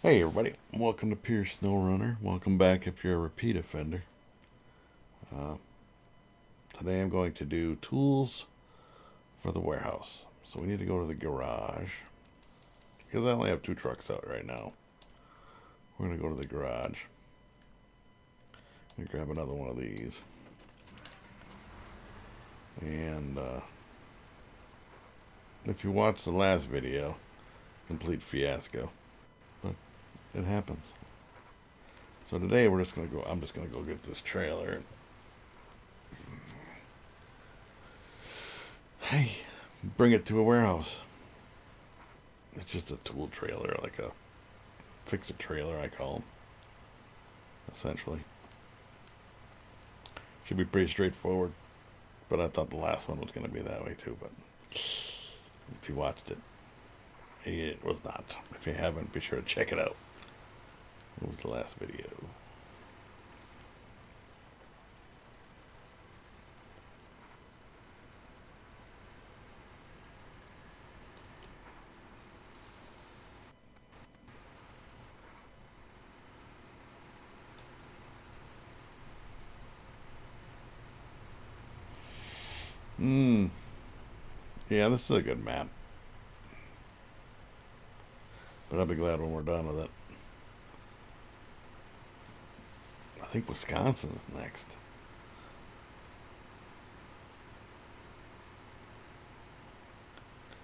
Hey everybody, welcome to Pure Snowrunner. Welcome back if you're a repeat offender. Uh, Today I'm going to do tools for the warehouse. So we need to go to the garage because I only have two trucks out right now. We're going to go to the garage and grab another one of these. And if you watched the last video, complete fiasco, but it happens. So today I'm just going to go get this trailer. Hey, bring it to a warehouse. It's just a tool trailer, like a fix-it trailer, I call them, essentially. Should be pretty straightforward, but I thought the last one was going to be that way too, but if you watched it, it was not. If you haven't, be sure to check it out. It was the last video. Yeah, this is a good map, but I'll be glad when we're done with it. I think Wisconsin's next.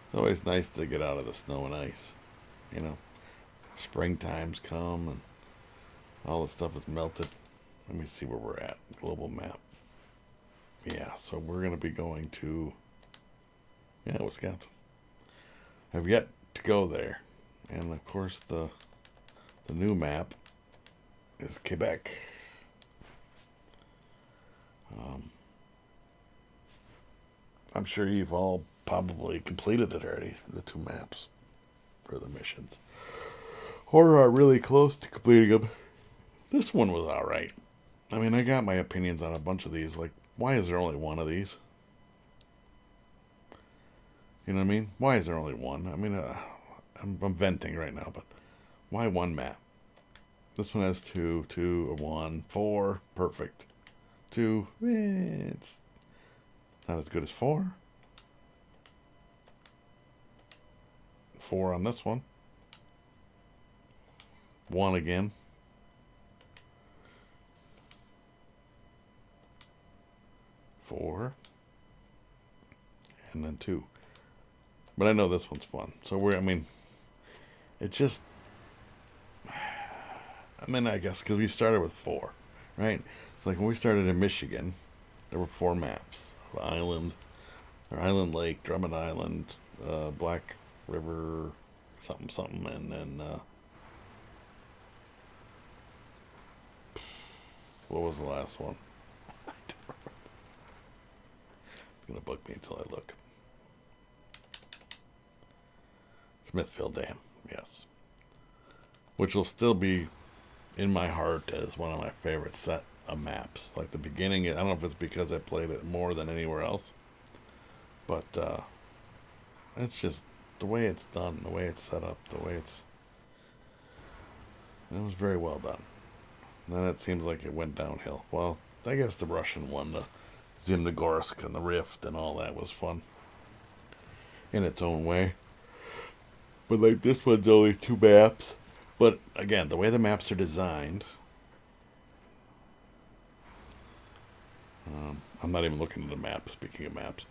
It's always nice to get out of the snow and ice, you know. Springtime's come and all the stuff is melted. Let me see where we're at. Global map. Yeah, so we're going to be going to, Wisconsin. Have yet to go there. And of course, the new map is Quebec. I'm sure you've all probably completed it already, the two maps for the missions, or are really close to completing them. This one was alright. I mean, I got my opinions on a bunch of these. Like, why is there only one of these? You know what I mean? Why is there only one? I mean, I'm venting right now, but why one map? This one has two, a one, four, perfect. Two, it's not as good as four. Four on this one. One again. Four. And then two. But I know this one's fun. So it's just, I guess because we started with four, right? It's like when we started in Michigan, there were four maps: Island, or Island Lake, Drummond Island, Black River, something something, and then what was the last one? It's gonna bug me until I look. Smithfield Dam, yes, which will still be in my heart as one of my favorite set of maps. Like the beginning, I don't know if it's because I played it more than anywhere else, but it's just the way it's done, the way it's set up, it was very well done. And then it seems like it went downhill. Well, I guess the Russian one, the Zimnogorsk and the Rift and all that was fun in its own way. But like this one's only two maps. But again, the way the maps are designed, I'm not even looking at the map. Speaking of maps,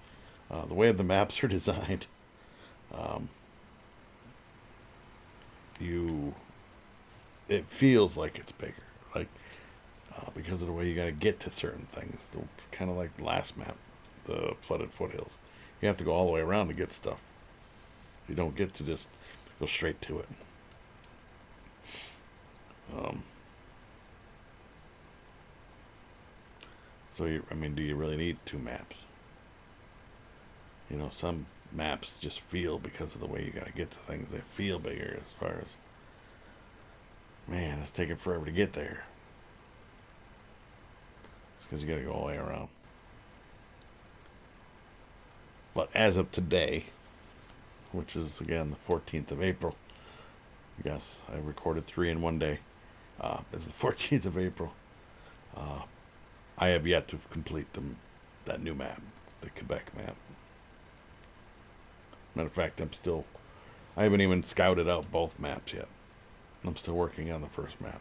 the way the maps are designed, um, you it feels like it's bigger, like because of the way you got to get to certain things. Kind of like the last map, the flooded foothills. You have to go all the way around to get stuff. You don't get to just go straight to it. Um, do you really need two maps? Some maps just feel, because of the way you gotta get to things, they feel bigger as far as, man, it's taking forever to get there. It's because you gotta go all the way around. But as of today, which is again the 14th of April, Yes, I recorded 3 in one day. It's the 14th of April. Uh, I have yet to complete that new map, the Quebec map. Matter of fact, I haven't even scouted out both maps yet. I'm still working on the first map.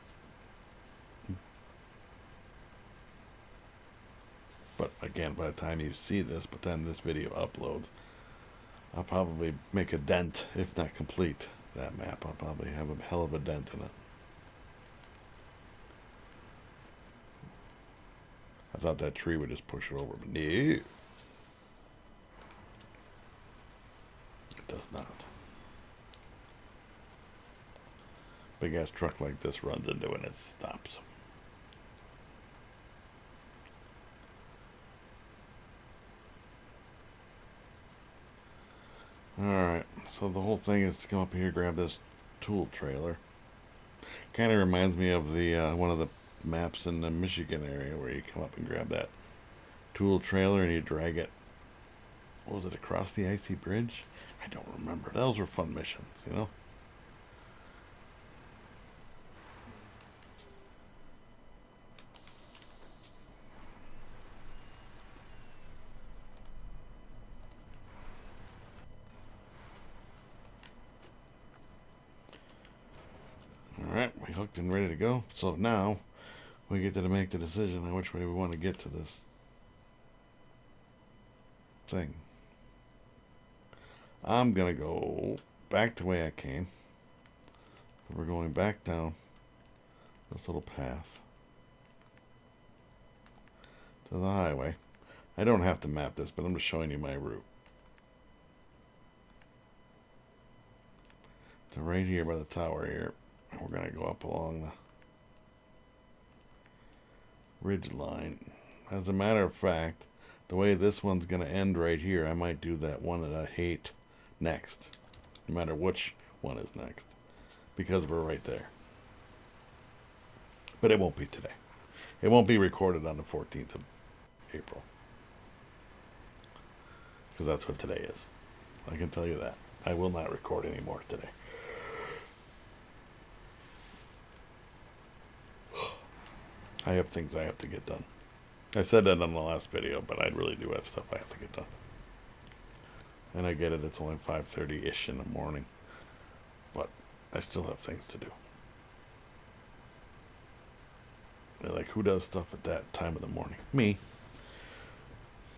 But again, by the time you see this, but then this video uploads, I'll probably make a dent, if not complete, that map. I'll probably have a hell of a dent in it. I thought that tree would just push it over, but no. It does not. Big ass truck like this runs into it and it stops. Alright, so the whole thing is to come up here, grab this tool trailer. Kind of reminds me of the one of the maps in the Michigan area where you come up and grab that tool trailer and you drag it, what was it, across the icy bridge? I don't remember. Those were fun missions, you know? Alright, we hooked and ready to go. So now we get to make the decision on which way we want to get to this thing. I'm gonna go back the way I came. So we're going back down this little path to the highway. I don't have to map this, but I'm just showing you my route. So right here by the tower here, we're gonna go up along the ridge line. As a matter of fact, the way this one's gonna end right here, I might do that one that I hate next, no matter which one is next, because we're right there. But it won't be today. It won't be recorded on the 14th of April, because that's what today is. I can tell you that. I will not record anymore today. I have things I have to get done. I said that on the last video, but I really do have stuff I have to get done. And I get it, it's only 5:30-ish in the morning. But I still have things to do. They're like, who does stuff at that time of the morning? Me.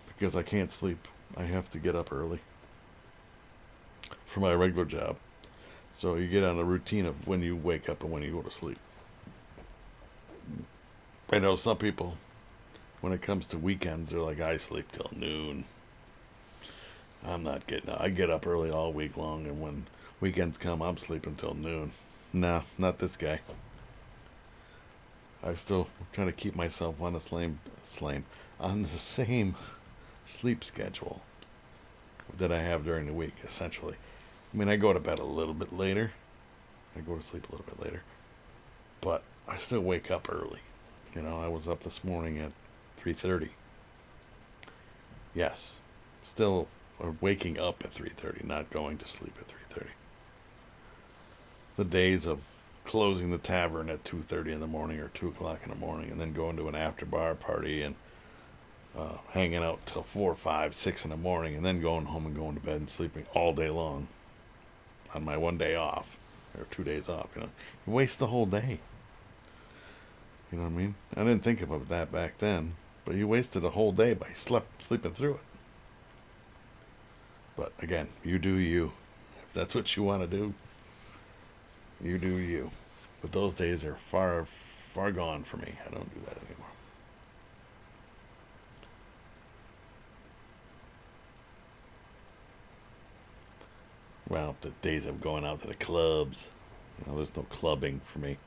Because I can't sleep. I have to get up early for my regular job. So you get on a routine of when you wake up and when you go to sleep. I know some people, when it comes to weekends, they're like, I sleep till noon. I get up early all week long, and when weekends come, I'm sleeping till noon. No, not this guy. I still trying to keep myself on on the same sleep schedule that I have during the week, essentially. I mean, I go to bed a little bit later. I go to sleep a little bit later. But I still wake up early. You know, I was up this morning at 3:30. Yes, still waking up at 3:30, not going to sleep at 3:30. The days of closing the tavern at 2:30 in the morning or 2 o'clock in the morning, and then going to an after bar party and hanging out till 4, 5, 6 in the morning, and then going home and going to bed and sleeping all day long on my 1 day off or 2 days off. You know, you waste the whole day. You know what I mean? I didn't think about that back then, but you wasted a whole day by sleeping through it. But again, you do you. If that's what you want to do, you do you. But those days are far, far gone for me. I don't do that anymore. Well, the days of going out to the clubs, you know, there's no clubbing for me.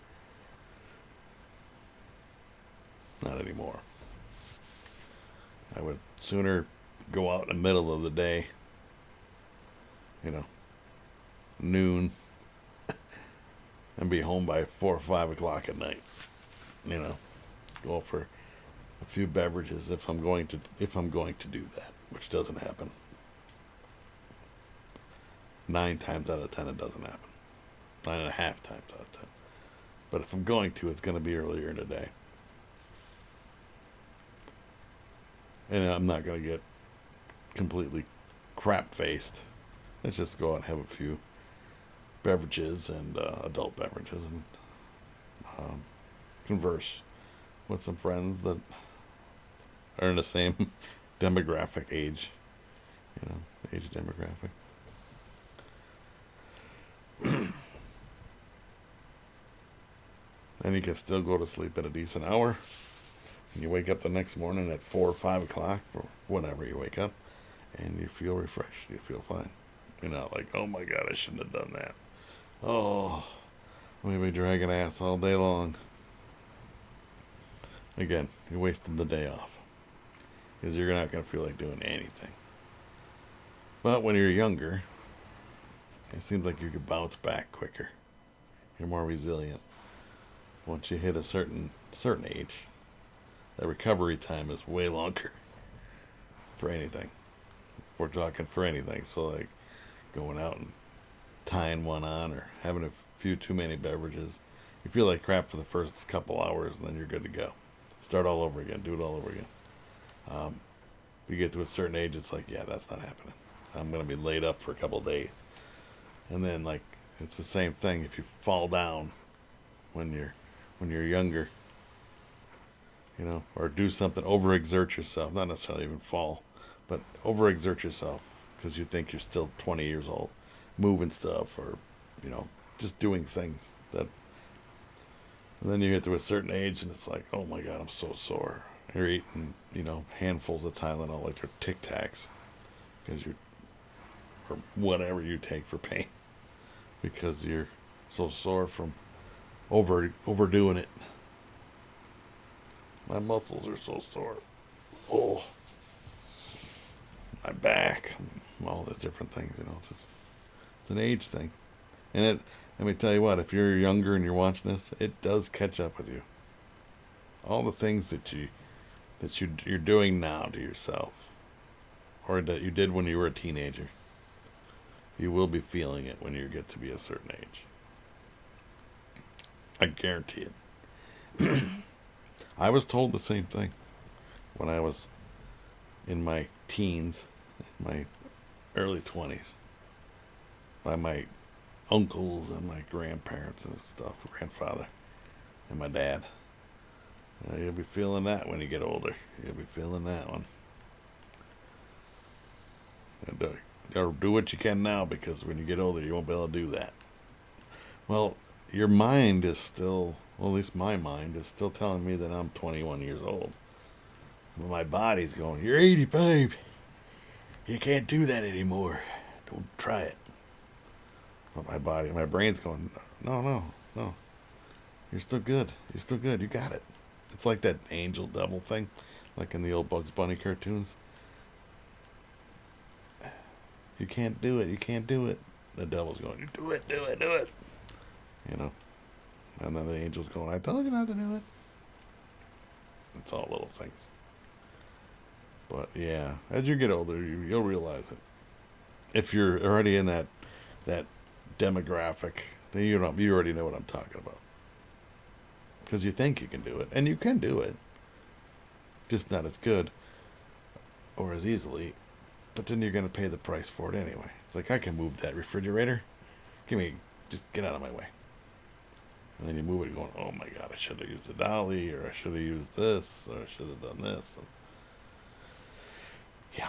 Not anymore. I would sooner go out in the middle of the day, you know, noon, and be home by 4 or 5 o'clock at night. You know, go for a few beverages if I'm going to do that, which doesn't happen. 9 times out of 10, it doesn't happen. 9.5 times out of 10. But if I'm going to, it's going to be earlier in the day. And I'm not going to get completely crap faced. Let's just go out and have a few beverages and adult beverages and converse with some friends that are in the same demographic age, age demographic. And you can still go to sleep at a decent hour. And you wake up the next morning at 4 or 5 o'clock, or whenever you wake up, and you feel refreshed. You feel fine. You're not like, oh my God, I shouldn't have done that. Oh, maybe dragging ass all day long. Again, you're wasting the day off. Because you're not going to feel like doing anything. But when you're younger, it seems like you could bounce back quicker. You're more resilient. Once you hit a certain age, the recovery time is way longer for anything. We're talking for anything. So like going out and tying one on or having a few too many beverages, you feel like crap for the first couple hours and then you're good to go. Start all over again. Do it all over again. If you get to a certain age, it's like, yeah, that's not happening. I'm going to be laid up for a couple of days. And then like it's the same thing if you fall down when you're younger, or do something, overexert yourself, not necessarily even fall, but overexert yourself because you think you're still 20 years old, moving stuff or, just doing things that, and then you get to a certain age and it's like, oh my God, I'm so sore. You're eating, handfuls of Tylenol like they're Tic Tacs because or whatever you take for pain because you're so sore from overdoing it. My muscles are so sore. Oh, my back, all the different things. It's an age thing, and let me tell you what. If you're younger and you're watching this, it does catch up with you. All the things that you're doing now to yourself, or that you did when you were a teenager, you will be feeling it when you get to be a certain age. I guarantee it. I was told the same thing when I was in my teens, my early 20s, by my uncles and my grandparents and stuff, grandfather and my dad. You'll be feeling that when you get older. You'll be feeling that one. And, or do what you can now because when you get older, you won't be able to do that. Well, your mind is still, well, at least my mind is still telling me that I'm 21 years old. But my body's going, you're 85. You can't do that anymore. Don't try it. But my brain's going, no. You're still good. You're still good. You got it. It's like that angel devil thing, like in the old Bugs Bunny cartoons. You can't do it. You can't do it. The devil's going, you do it. And then the angel's going, I told you not to do it. It's all little things. But yeah, as you get older, you'll realize it. If you're already in that demographic, then you already know what I'm talking about. Because you think you can do it, and you can do it. Just not as good or as easily. But then you're going to pay the price for it anyway. It's like, I can move that refrigerator. Just get out of my way. And then you move it going, oh my God, I should have used the dolly, or I should have used this, or I should have done this. And yeah.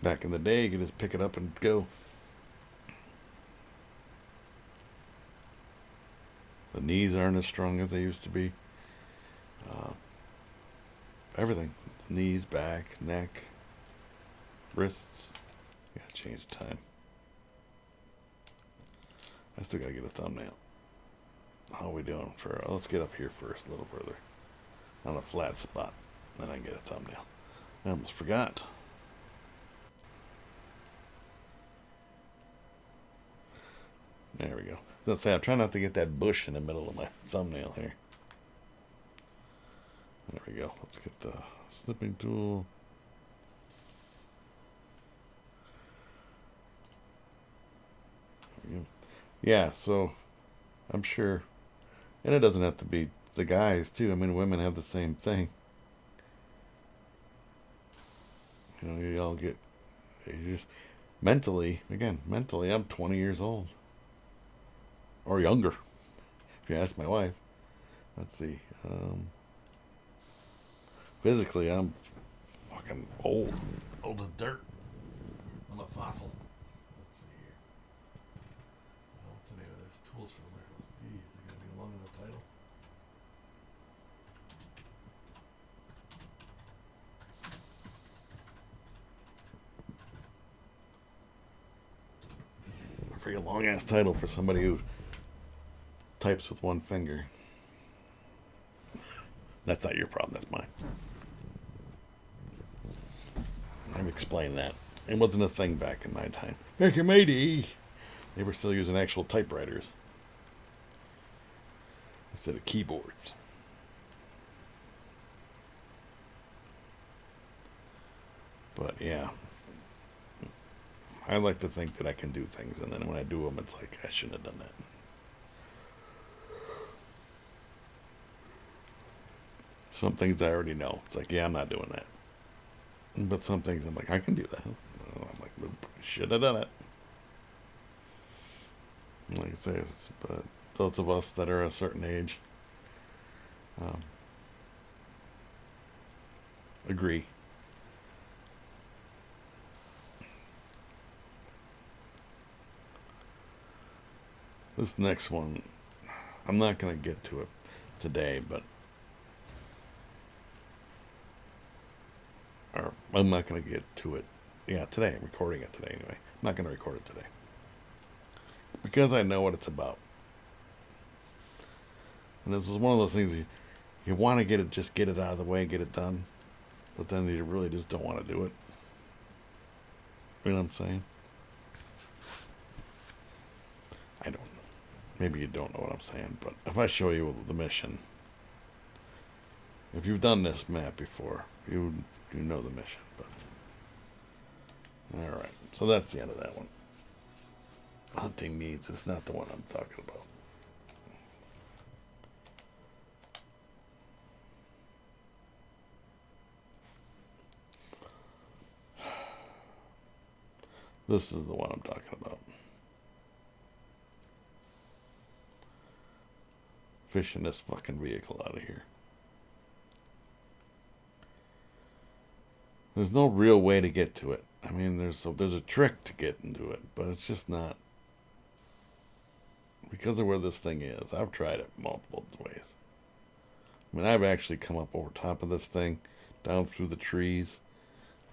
Back in the day, you could just pick it up and go. The knees aren't as strong as they used to be. Everything. Knees, back, neck, wrists. You gotta change time. I still gotta get a thumbnail. How are we doing let's get up here first, a little further. On a flat spot. Then I can get a thumbnail. I almost forgot. There we go. Let's say I'm trying not to get that bush in the middle of my thumbnail here. There we go. Let's get the snipping tool. Yeah, so I'm sure, and it doesn't have to be the guys too. I mean, women have the same thing. You know, you all get you just mentally again. Mentally, I'm 20 years old or younger. If you ask my wife, let's see. Physically, I'm fucking old, old as dirt. I'm a fossil. Let's see here. What's the name of this? Tools for Americans. Geez, they gotta be long in the title. A freaking long ass title for somebody who types with one finger. That's not your problem. That's mine. I've explained that. It wasn't a thing back in my time. Back in my day, they were still using actual typewriters instead of keyboards. But yeah, I like to think that I can do things, and then when I do them, it's like I shouldn't have done that. Some things I already know. It's like, yeah, I'm not doing that. But some things I'm like, I can do that. I'm like, should have done it. Like I say, but those of us that are a certain age um, agree. This next one, I'm not going to get to it today, but or I'm not going to get to it. Yeah, today. I'm recording it today anyway. I'm not going to record it today because I know what it's about. And this is one of those things you want to get it, just get it out of the way and get it done, but then you really just don't want to do it. You know what I'm saying? I don't know. Maybe you don't know what I'm saying, but if I show you the mission, if you've done this map before, you know the mission. But all right, so that's the end of that one. Hunting needs is not the one I'm talking about. This is the one I'm talking about. Fishing this fucking vehicle out of here. There's no real way to get to it. I mean, there's a trick to get into it, but it's just not because of where this thing is. I've tried it multiple ways. I mean, I've actually come up over top of this thing, down through the trees.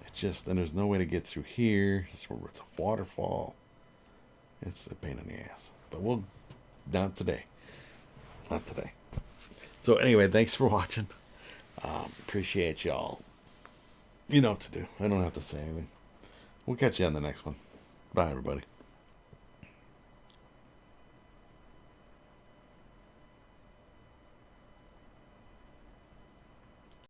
It's just, and there's no way to get through here. It's a waterfall. It's a pain in the ass. But not today. Not today. So anyway, thanks for watching. Appreciate y'all. You know what to do. I don't have to say anything. We'll catch you on the next one. Bye, everybody.